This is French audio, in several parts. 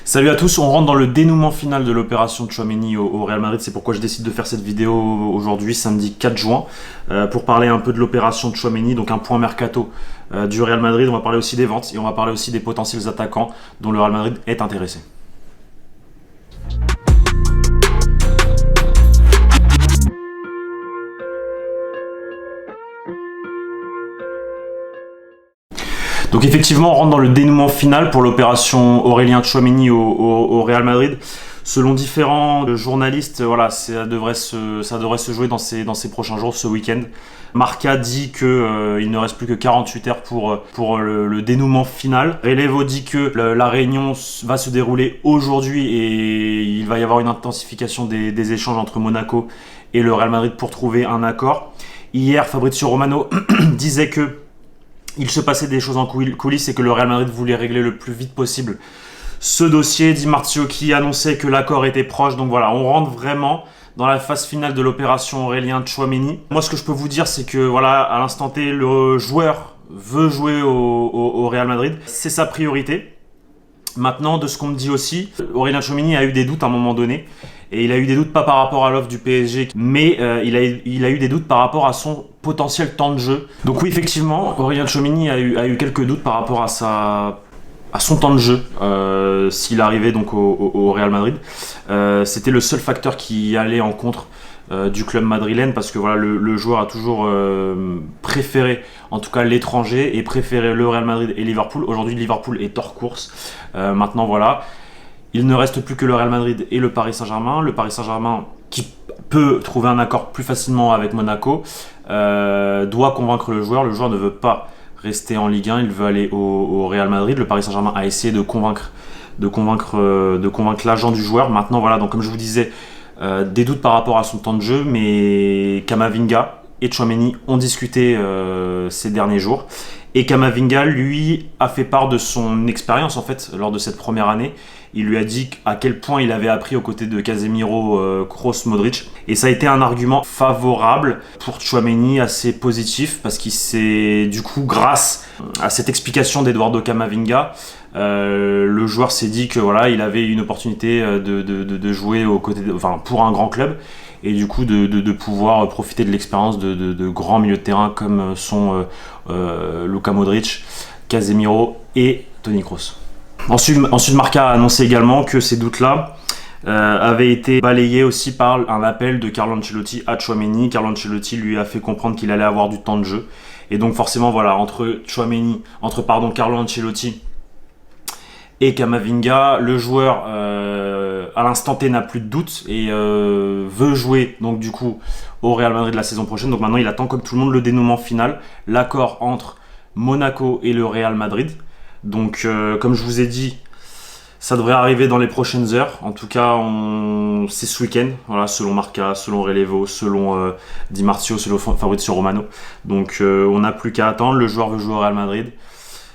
Salut à tous, on rentre dans le dénouement final de l'opération Tchouaméni au Real Madrid. C'est pourquoi je décide de faire cette vidéo aujourd'hui, samedi 4 juin, pour parler un peu de l'opération Tchouaméni, donc un point mercato du Real Madrid. On va parler aussi des ventes et on va parler aussi des potentiels attaquants dont le Real Madrid est intéressé. Donc effectivement, on rentre dans le dénouement final pour l'opération Aurélien Tchouaméni au Real Madrid. Selon différents journalistes, voilà, ça devrait se jouer dans ces prochains jours, ce week-end. Marca dit qu'il ne reste plus que 48 heures pour le dénouement final. Relevo dit que la réunion va se dérouler aujourd'hui et il va y avoir une intensification des échanges entre Monaco et le Real Madrid pour trouver un accord. Hier, Fabrizio Romano disait que il se passait des choses en coulisses et que le Real Madrid voulait régler le plus vite possible ce dossier. Di Marzio qui annonçait que l'accord était proche. Donc voilà, on rentre vraiment dans la phase finale de l'opération Aurélien Tchouaméni. Moi, ce que je peux vous dire, c'est que voilà, à l'instant T, le joueur veut jouer au Real Madrid. C'est sa priorité. Maintenant, de ce qu'on me dit aussi, Aurélien Tchouaméni a eu des doutes à un moment donné. Et il a eu des doutes pas par rapport à l'offre du PSG, mais il a eu des doutes par rapport à son potentiel temps de jeu. Donc oui, effectivement, Aurélien Tchouaméni a eu quelques doutes par rapport à son temps de jeu s'il arrivait donc au Real Madrid. C'était le seul facteur qui allait en contre du club madrilène, parce que voilà, le joueur a toujours préféré, en tout cas l'étranger, et préféré le Real Madrid et Liverpool. Aujourd'hui, Liverpool est hors course. Maintenant, voilà. Il ne reste plus que le Real Madrid et le Paris Saint-Germain. Le Paris Saint-Germain, qui peut trouver un accord plus facilement avec Monaco, doit convaincre le joueur. Le joueur ne veut pas rester en Ligue 1, il veut aller au Real Madrid. Le Paris Saint-Germain a essayé de convaincre l'agent du joueur. Maintenant, voilà, donc comme je vous disais, des doutes par rapport à son temps de jeu, mais Camavinga et Tchouaméni ont discuté ces derniers jours. Et Camavinga, lui, a fait part de son expérience en fait lors de cette première année. Il lui a dit à quel point il avait appris aux côtés de Casemiro, Kroos, Modric. Et ça a été un argument favorable pour Tchouaméni, assez positif, parce qu'il s'est, du coup, grâce à cette explication d'Eduardo Camavinga, le joueur s'est dit que voilà, il avait une opportunité de jouer pour un grand club. Et du coup de pouvoir profiter de l'expérience de grands milieux de terrain comme sont Luka Modric, Casemiro et Toni Kroos. Ensuite, Marca a annoncé également que ces doutes-là avaient été balayés aussi par un appel de Carlo Ancelotti à Tchouaméni. Carlo Ancelotti lui a fait comprendre qu'il allait avoir du temps de jeu. Et donc forcément, voilà, entre Carlo Ancelotti et Camavinga, le joueur à l'instant T n'a plus de doute et veut jouer donc du coup au Real Madrid la saison prochaine. Donc maintenant il attend comme tout le monde le dénouement final, l'accord entre Monaco et le Real Madrid. Donc comme je vous ai dit, ça devrait arriver dans les prochaines heures. En tout cas, c'est ce week-end, voilà, selon Marca, selon Relevo, selon Di Marzio, selon Fabrizio Romano. Donc on n'a plus qu'à attendre. Le joueur veut jouer au Real Madrid.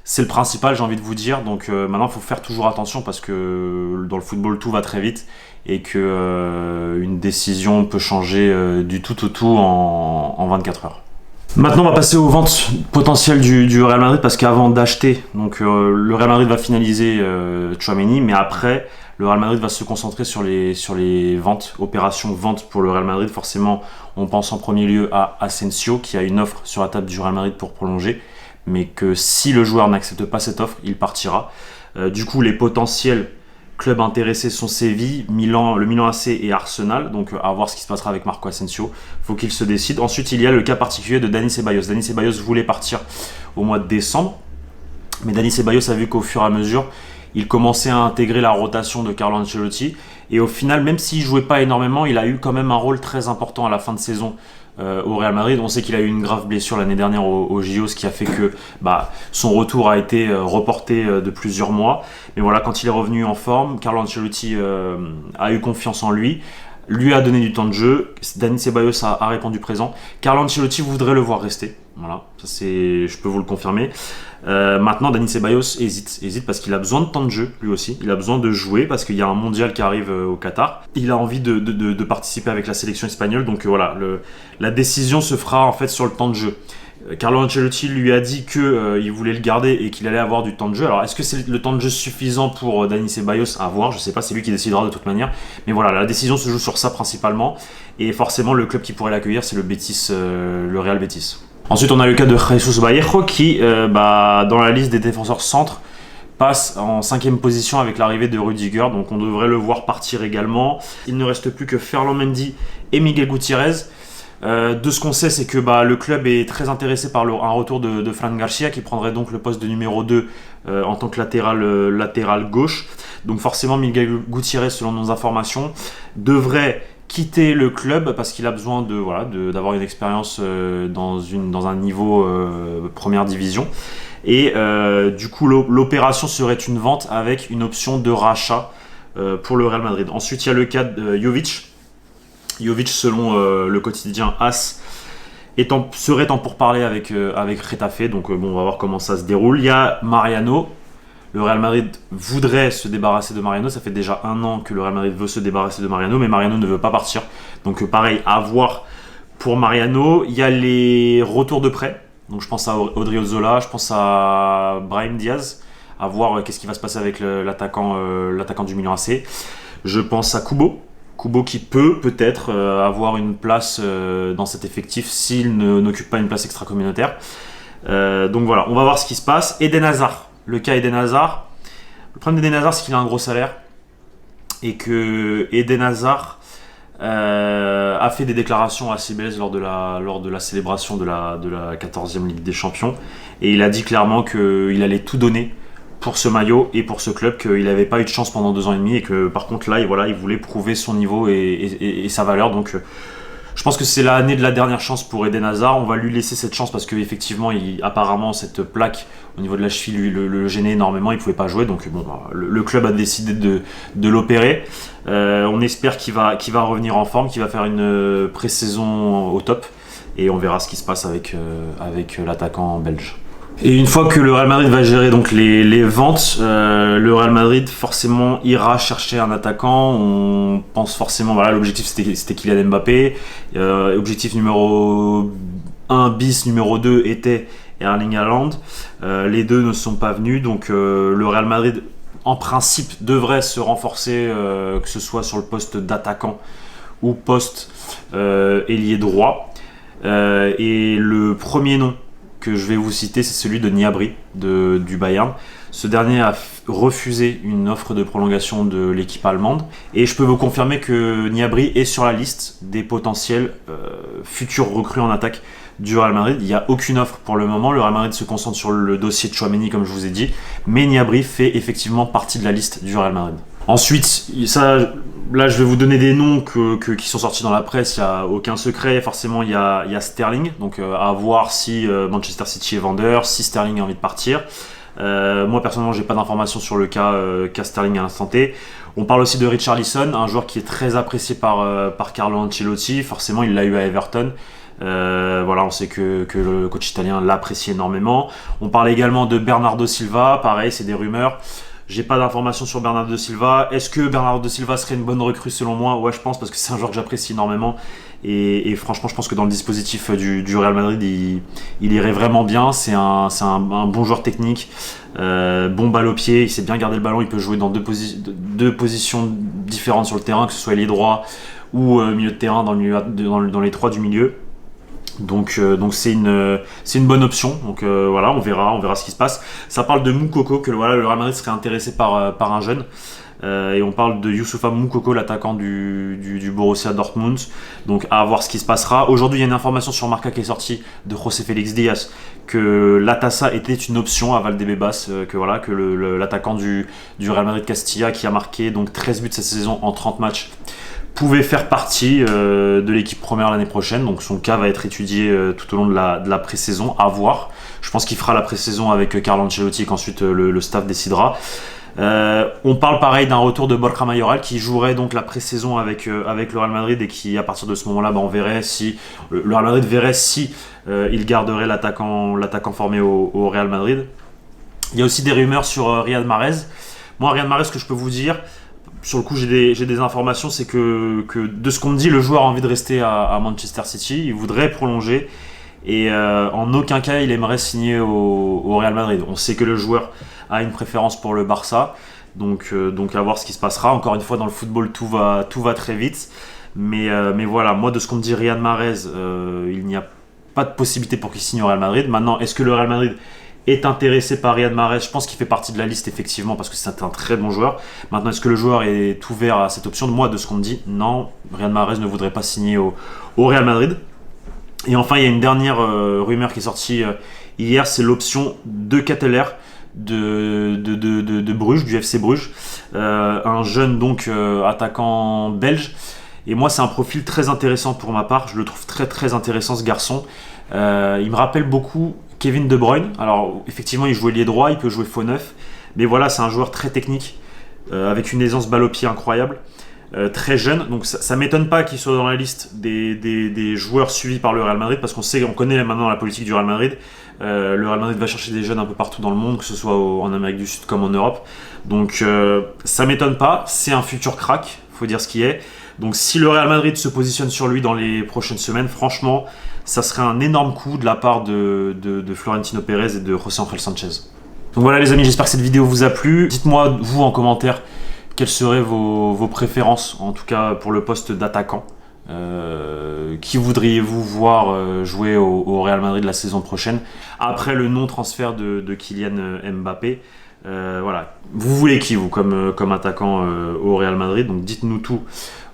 C'est le principal, j'ai envie de vous dire. Donc maintenant, il faut faire toujours attention, parce que dans le football, tout va très vite et que une décision peut changer du tout au tout en 24 heures. Maintenant, on va passer aux ventes potentielles du Real Madrid, parce qu'avant d'acheter, donc le Real Madrid va finaliser Tchouaméni, mais après, le Real Madrid va se concentrer sur les ventes, opérations ventes pour le Real Madrid. Forcément, on pense en premier lieu à Asensio, qui a une offre sur la table du Real Madrid pour prolonger, mais que si le joueur n'accepte pas cette offre, il partira. Du coup, les potentiels clubs intéressés sont Séville, le Milan AC et Arsenal. Donc à voir ce qui se passera avec Marco Asensio. Il faut qu'il se décide. Ensuite, il y a le cas particulier de Dani Ceballos. Dani Ceballos voulait partir au mois de décembre, mais Dani Ceballos a vu qu'au fur et à mesure, il commençait à intégrer la rotation de Carlo Ancelotti. Et au final, même s'il ne jouait pas énormément, il a eu quand même un rôle très important à la fin de saison au Real Madrid. On sait qu'il a eu une grave blessure l'année dernière au JO, ce qui a fait que son retour a été reporté de plusieurs mois. Mais voilà, quand il est revenu en forme, Carlo Ancelotti a eu confiance en lui a donné du temps de jeu. Dani Ceballos a répondu présent. Carlo Ancelotti voudrait le voir rester. Voilà, ça je peux vous le confirmer. Maintenant, Dani Ceballos hésite parce qu'il a besoin de temps de jeu, lui aussi. Il a besoin de jouer parce qu'il y a un mondial qui arrive au Qatar. Il a envie de participer avec la sélection espagnole. Donc voilà, la décision se fera en fait sur le temps de jeu. Carlo Ancelotti lui a dit qu'il voulait le garder et qu'il allait avoir du temps de jeu. Alors est-ce que c'est le temps de jeu suffisant pour Dani Ceballos? À voir, je sais pas, c'est lui qui décidera de toute manière. Mais voilà, la décision se joue sur ça principalement. Et forcément, le club qui pourrait l'accueillir, c'est le Real Betis. Ensuite, on a le cas de Jesus Vallejo qui, dans la liste des défenseurs centres, passe en 5e position avec l'arrivée de Rudiger, donc on devrait le voir partir également. Il ne reste plus que Ferland Mendy et Miguel Gutiérrez. De ce qu'on sait, c'est que le club est très intéressé par un retour de Fran Garcia qui prendrait donc le poste de numéro 2 en tant que latéral gauche. Donc forcément Miguel Gutiérrez, selon nos informations, devrait quitter le club parce qu'il a besoin d'avoir une expérience dans un niveau première division. Et du coup l'opération serait une vente avec une option de rachat pour le Real Madrid. Ensuite il y a le cas de Jovic, selon le quotidien AS, serait en pourparlers avec Getafe. Donc on va voir comment ça se déroule. Il y a Mariano. Le Real Madrid voudrait se débarrasser de Mariano. Ça fait déjà 1 an que le Real Madrid veut se débarrasser de Mariano, mais Mariano ne veut pas partir. Donc pareil, à voir pour Mariano. Il y a les retours de prêt. Donc je pense à Odriozola, je pense à Brahim Diaz. À voir qu'est-ce qui va se passer avec l'attaquant du Milan AC. Je pense à Kubo qui peut-être avoir une place dans cet effectif s'il n'occupe pas une place extra-communautaire. Donc voilà, on va voir ce qui se passe. Eden Hazard, le cas Eden Hazard. Le problème d'Eden Hazard, c'est qu'il a un gros salaire et que Eden Hazard a fait des déclarations assez belles lors de la célébration de la 14e Ligue des Champions. Et il a dit clairement qu'il allait tout donner pour ce maillot et pour ce club, qu'il n'avait pas eu de chance pendant 2 ans et demi et que par contre là il voulait prouver son niveau et sa valeur. Donc je pense que c'est l'année de la dernière chance pour Eden Hazard. On va lui laisser cette chance parce qu'effectivement apparemment cette plaque au niveau de la cheville le gênait énormément, il ne pouvait pas jouer. Donc le club a décidé de l'opérer. On espère qu'il va revenir en forme, qu'il va faire une pré-saison au top et on verra ce qui se passe avec l'attaquant belge. Et une fois que le Real Madrid va gérer donc les ventes, le Real Madrid forcément ira chercher un attaquant. On pense forcément, l'objectif c'était Kylian Mbappé. Objectif numéro 1 bis, numéro 2 était Erling Haaland. Les deux ne sont pas venus, donc le Real Madrid en principe devrait se renforcer, que ce soit sur le poste d'attaquant ou poste ailier droit. Et le premier nom que je vais vous citer, c'est celui de Gnabry du Bayern. Ce dernier a refusé une offre de prolongation de l'équipe allemande et je peux vous confirmer que Gnabry est sur la liste des potentiels futurs recrues en attaque du Real Madrid. Il n'y a aucune offre pour le moment. Le Real Madrid se concentre sur le dossier de Tchouaméni comme je vous ai dit, mais Gnabry fait effectivement partie de la liste du Real Madrid. Ensuite, là je vais vous donner des noms qui sont sortis dans la presse, il n'y a aucun secret. Forcément il y a Sterling, donc à voir si Manchester City est vendeur, si Sterling a envie de partir. Moi personnellement j'ai pas d'informations sur le cas Sterling à l'instant T. On parle aussi de Richarlison, un joueur qui est très apprécié par Carlo Ancelotti. Forcément il l'a eu à Everton. On sait que le coach italien l'apprécie énormément. On parle également de Bernardo Silva, pareil c'est des rumeurs. J'ai pas d'informations sur Bernardo Silva. Est-ce que Bernardo Silva serait une bonne recrue selon moi? Ouais, je pense parce que c'est un joueur que j'apprécie énormément. Et franchement, je pense que dans le dispositif du Real Madrid, il irait vraiment bien. C'est un bon joueur technique, bon balle au pied. Il sait bien garder le ballon. Il peut jouer dans deux positions différentes sur le terrain, que ce soit ailier droit ou milieu de terrain dans les 3 du milieu. Donc c'est une bonne option. Donc on verra ce qui se passe. Ça parle de Moukoko, que le Real Madrid serait intéressé par un jeune. Et on parle de Youssoufa Moukoko, l'attaquant du Borussia Dortmund. Donc à voir ce qui se passera. Aujourd'hui il y a une information sur Marca qui est sortie de José Félix Diaz que Latassa était une option à Valdebebas, que l'attaquant du Real Madrid Castilla, qui a marqué donc 13 buts cette saison en 30 matchs, pouvait faire partie de l'équipe première l'année prochaine. Donc son cas va être étudié tout au long de la pré-saison, à voir. Je pense qu'il fera la pré-saison avec Carlo Ancelotti et qu'ensuite le staff décidera. On parle pareil d'un retour de Borja Mayoral qui jouerait donc la pré-saison avec le Real Madrid et qui à partir de ce moment-là on verrait si le Real Madrid verrait si il garderait l'attaquant formé au Real Madrid. Il y a aussi des rumeurs sur Riyad Mahrez. Moi Riyad Mahrez, ce que je peux vous dire, sur le coup j'ai des informations, c'est que de ce qu'on me dit, le joueur a envie de rester à Manchester City, il voudrait prolonger Et en aucun cas il aimerait signer au Real Madrid. On sait que le joueur a une préférence pour le Barça, donc à voir ce qui se passera. Encore une fois, dans le football, tout va très vite. Mais voilà, moi de ce qu'on me dit, Riyad Mahrez, il n'y a pas de possibilité pour qu'il signe au Real Madrid. Maintenant, est-ce que le Real Madrid est intéressé par Riyad Mahrez? Je pense qu'il fait partie de la liste effectivement parce que c'est un très bon joueur. Maintenant, est-ce que le joueur est ouvert à cette option? Moi, de ce qu'on me dit, non, Riyad Mahrez ne voudrait pas signer au Real Madrid. Et enfin, il y a une dernière rumeur qui est sortie hier, c'est l'option de Ketteler de Bruges, du FC Bruges, un jeune donc attaquant belge. Et moi, c'est un profil très intéressant pour ma part. Je le trouve très très intéressant, ce garçon. Il me rappelle beaucoup Kevin De Bruyne. Alors effectivement, il joue ailier droit, il peut jouer faux neuf, mais voilà, c'est un joueur très technique, avec une aisance balle au pied incroyable. Très jeune, donc ça m'étonne pas qu'il soit dans la liste des joueurs suivis par le Real Madrid, parce on connaît maintenant la politique du Real Madrid. Le Real Madrid va chercher des jeunes un peu partout dans le monde, que ce soit en Amérique du Sud comme en Europe. Donc ça m'étonne pas, c'est un futur crack, faut dire ce qui est. Donc si le Real Madrid se positionne sur lui dans les prochaines semaines, franchement, ça serait un énorme coup de la part de Florentino Pérez et de José Ángel Sánchez. Donc voilà les amis, j'espère que cette vidéo vous a plu. Dites-moi vous en commentaire quelles seraient vos préférences, en tout cas pour le poste d'attaquant. Qui voudriez-vous voir jouer au Real Madrid la saison prochaine, après le non-transfert de Kylian Mbappé? Voilà. Vous voulez qui, vous, comme attaquant au Real Madrid? Donc dites-nous tout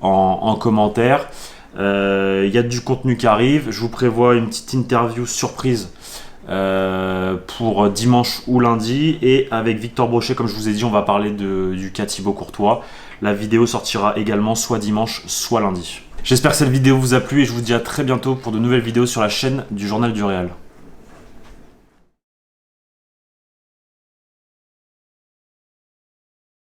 en commentaire. Il y a du contenu qui arrive. Je vous prévois une petite interview surprise pour dimanche ou lundi, et avec Victor Brochet, comme je vous ai dit, on va parler du cas Thibaut Courtois. La vidéo sortira également soit dimanche soit lundi. J'espère que cette vidéo vous a plu et je vous dis à très bientôt pour de nouvelles vidéos sur la chaîne du Journal du Real.